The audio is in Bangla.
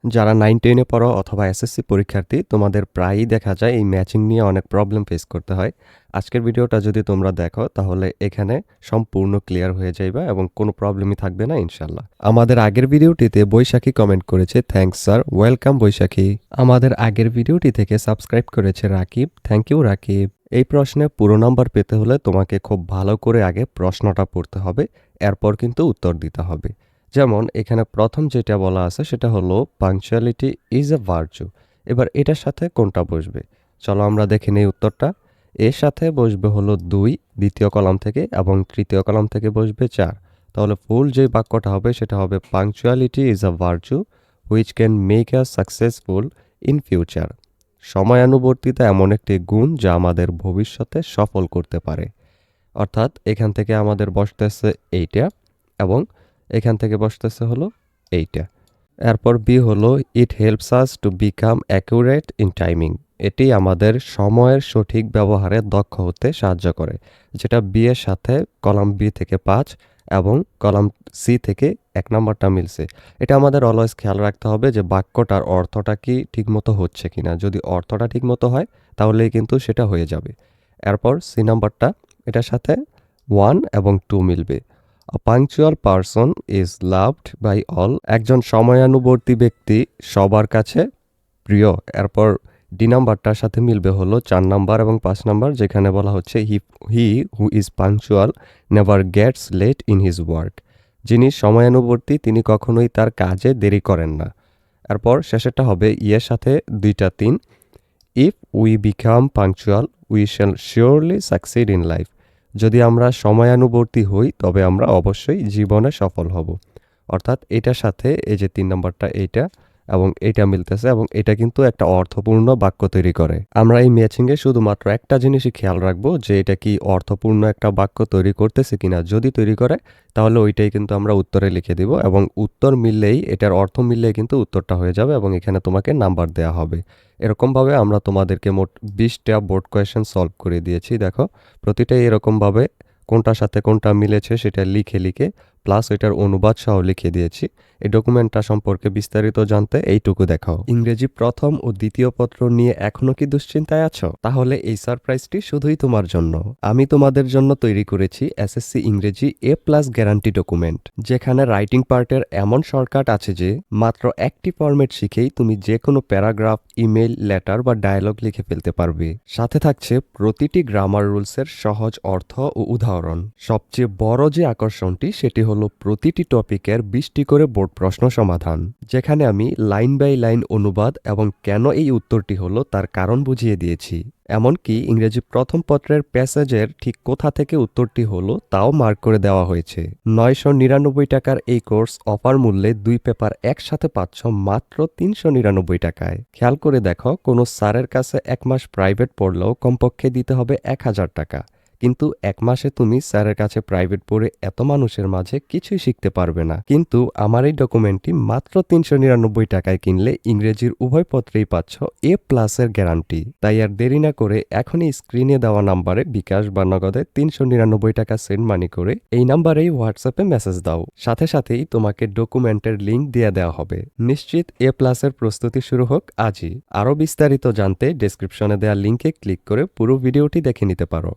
যারা 9-10 এ পড়ো অথবা এসএসসি পরীক্ষার্থী তোমাদের প্রায়ই দেখা যায় এই ম্যাচিং নিয়ে অনেক প্রবলেম ফেস করতে হয়। আজকের ভিডিওটা যদি তোমরা দেখো তাহলে এখানে সম্পূর্ণ ক্লিয়ার হয়ে যাইবা এবং কোনো প্রবলেমই থাকবে না ইনশাল্লাহ। আমাদের আগের ভিডিওটিতে বৈশাখী কমেন্ট করেছে, থ্যাঙ্কস স্যার, ওয়েলকাম বৈশাখী। আমাদের আগের ভিডিওটি থেকে সাবস্ক্রাইব করেছে রাকিব, থ্যাংক ইউ রাকিব। এই প্রশ্নে পুরো নাম্বার পেতে হলে তোমাকে খুব ভালো করে আগে প্রশ্নটা পড়তে হবে, এরপর কিন্তু উত্তর দিতে হবে। যেমন এখানে প্রথম যেটা বলা আছে সেটা হলো পাংচুয়ালিটি ইজ এ ভার্চু। এবার এটার সাথে কোনটা বসবে? চলো আমরা দেখে নেই উত্তরটা। এর সাথে বসবে হলো 2 দ্বিতীয় কলাম থেকে, এবং তৃতীয় কলাম থেকে বসবে 4। তাহলে ফুল যে বাক্যটা হবে সেটা হবে punctuality is a virtue which can make us successful in future. সময়ানুবর্তিতা এমন একটি গুণ যা আমাদের ভবিষ্যতে সফল করতে পারে। অর্থাৎ এখান থেকে আমাদের বসতেছে এইটা, এবং এখান থেকে বসতেছে হলো এইটা। এরপর বি হলো it helps us to become accurate in timing. এটি আমাদের সময়ের সঠিক ব্যবহারে দক্ষ হতে সাহায্য করে, যেটা বি এর সাথে কলাম বি থেকে 5 এবং কলাম সি থেকে 1 নাম্বারটা মিলছে। এটা আমাদের অলওয়েজ খেয়াল রাখতে হবে যে বাক্যটার অর্থটা কি ঠিকমতো হচ্ছে কিনা। যদি অর্থটা ঠিকমতো হয় তাহলেই কিন্তু সেটা হয়ে যাবে। এরপর সি নাম্বারটা, এটার সাথে 1 এবং 2 মিলবে। A punctual person is loved by all. একজন সময়ানুবর্তী ব্যক্তি সবার কাছে প্রিয়। এরপর ডি নাম্বারটার সাথে মিলবে হলো 4 নাম্বার এবং 5 নাম্বার, যেখানে বলা হচ্ছে he who is punctual never gets late in his work. যিনি সময়ানুবর্তী তিনি কখনোই তার কাজে দেরি করেন না। এরপর শেষেরটা হবে ইয়ের সাথে 2টা 3। If we become punctual we shall surely succeed in life. যদি আমরা সময়ানুবর্তী হই তবে আমরা অবশ্যই জীবনে সফল হব। অর্থাৎ এটার সাথে এই যে 3 নাম্বারটা এইটা এবং এইটা মিলতেছে, এবং এটা কিন্তু একটা অর্থপূর্ণ বাক্য তৈরি করে। আমরা এই ম্যাচিংয়ে শুধুমাত্র একটা জিনিসই খেয়াল রাখবো যে এটা কি অর্থপূর্ণ একটা বাক্য তৈরি করতেছে কিনা। যদি তৈরি করে তাহলে ওইটাই কিন্তু আমরা উত্তরে লিখে দিব, এবং উত্তর মিললেই, এটার অর্থ মিললেই কিন্তু উত্তরটা হয়ে যাবে এবং এখানে তোমাকে নাম্বার দেওয়া হবে। এরকমভাবে আমরা তোমাদেরকে মোট 20টা বোর্ড কোয়েশ্চেন সলভ করে দিয়েছি। দেখো প্রতিটাই এরকমভাবে কোনটার সাথে কোনটা মিলেছে সেটা লিখে লিখে প্লাস ওইটার অনুবাদ সহ লিখে দিয়েছি। এই ডকুমেন্টটা সম্পর্কে বিস্তারিত জানতে এইটুকু দেখাও। ইংরেজি প্রথম ও দ্বিতীয় পত্র নিয়ে এখনো কি দুশ্চিন্তায় আছো? তাহলে এই সারপ্রাইজটি শুধুই তোমার জন্য। আমি তোমাদের জন্য তৈরি করেছি এসএসসি ইংরেজি A+ গ্যারান্টি ডকুমেন্ট, যেখানে রাইটিং পার্টের এমন শর্টকাট আছে যে মাত্র একটি ফরম্যাট শিখেই তুমি যে কোনো প্যারাগ্রাফ, ইমেল, লেটার বা ডায়ালগ লিখে ফেলতে পারবে। সাথে থাকছে প্রতিটি গ্রামার রুলসের সহজ অর্থ ও উদাহরণ। সবচেয়ে বড় যে আকর্ষণটি সেটি হলো প্রতিটি টপিকের 20টি করে বোর্ড প্রশ্ন সমাধান, যেখানে আমি লাইন বাই লাইন অনুবাদ এবং কেন এই উত্তরটি হলো তার কারণ বুঝিয়ে দিয়েছি। এমনকি ইংরেজি প্রথম পত্রের প্যাসেজের ঠিক কোথা থেকে উত্তরটি হলো তাও মার্ক করে দেওয়া হয়েছে। 999 টাকার এই কোর্স অফার মূল্যে 2 পেপার একসাথে পাচ্ছ মাত্র 399 টাকায়। খেয়াল করে দেখো, কোনো স্যারের কাছে 1 মাস প্রাইভেট পড়লেও কমপক্ষে দিতে হবে 1000 টাকা, কিন্তু 1 মাসে তুমি স্যারের কাছে প্রাইভেট পড়ে এত মানুষের মাঝে কিছুই শিখতে পারবে না। কিন্তু আমার এই ডকুমেন্টটি মাত্র 399 টাকায় কিনলে ইংরেজির উভয় পত্রেই পাচ্ছ A+ এর গ্যারান্টি। তাই আর দেরি না করে এখনই স্ক্রিনে দেওয়া নাম্বারে বিকাশ বা নগদে 399 টাকা সেন্ড মানি করে এই নাম্বারেই হোয়াটসঅ্যাপে মেসেজ দাও। সাথে সাথেই তোমাকে ডকুমেন্টের লিঙ্ক দিয়ে দেওয়া হবে। নিশ্চিত A+ এর প্রস্তুতি শুরু হোক আজই। আরও বিস্তারিত জানতে ডেসক্রিপশনে দেওয়া লিঙ্কে ক্লিক করে পুরো ভিডিওটি দেখে নিতে পারো।